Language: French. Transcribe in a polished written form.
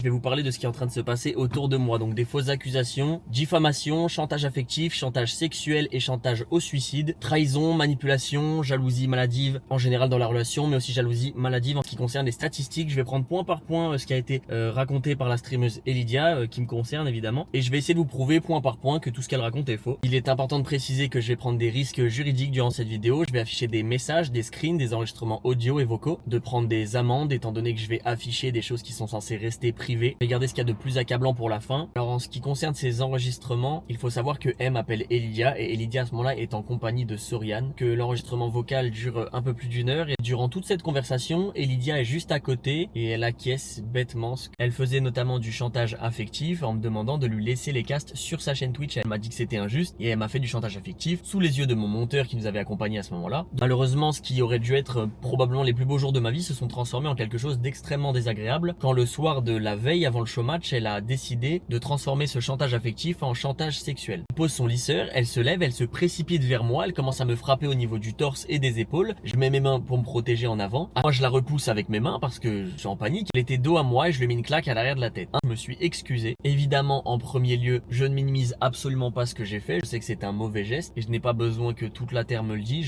Je vais vous parler de ce qui est en train de se passer autour de moi, donc des fausses accusations, diffamation, chantage affectif, chantage sexuel et chantage au suicide, trahison, manipulation, jalousie maladive en général dans la relation, mais aussi jalousie maladive en ce qui concerne les statistiques. Je vais prendre point par point ce qui a été raconté par la streameuse Elidia, qui me concerne évidemment, et je vais essayer de vous prouver point par point que tout ce qu'elle raconte est faux. Il est important de préciser que je vais prendre des risques juridiques durant cette vidéo. Je vais afficher des messages, des screens, des enregistrements audio et vocaux, de prendre des amendes étant donné que je vais afficher des choses qui sont censées rester privées. Regardez ce qu'il y a de plus accablant pour la fin. Alors en ce qui concerne ces enregistrements, il faut savoir que M appelle Elidia et Elidia à ce moment-là est en compagnie de Soriane, que l'enregistrement vocal dure un peu plus d'une heure et durant toute cette conversation, Elidia est juste à côté et elle acquiesce bêtement. Elle faisait notamment du chantage affectif en me demandant de lui laisser les casts sur sa chaîne Twitch. Elle m'a dit que c'était injuste et elle m'a fait du chantage affectif sous les yeux de mon monteur qui nous avait accompagnés à ce moment-là. Malheureusement, ce qui aurait dû être probablement les plus beaux jours de ma vie se sont transformés en quelque chose d'extrêmement désagréable quand le soir de la veille avant le showmatch, elle a décidé de transformer ce chantage affectif en chantage sexuel. Elle pose son lisseur, elle se lève, elle se précipite vers moi, elle commence à me frapper au niveau du torse et des épaules. Je mets mes mains pour me protéger en avant. Moi, je la repousse avec mes mains parce que je suis en panique. Elle était dos à moi et je lui ai mis une claque à l'arrière de la tête. Je me suis excusé. Évidemment, en premier lieu, je ne minimise absolument pas ce que j'ai fait. Je sais que c'est un mauvais geste et je n'ai pas besoin que toute la terre me le dise.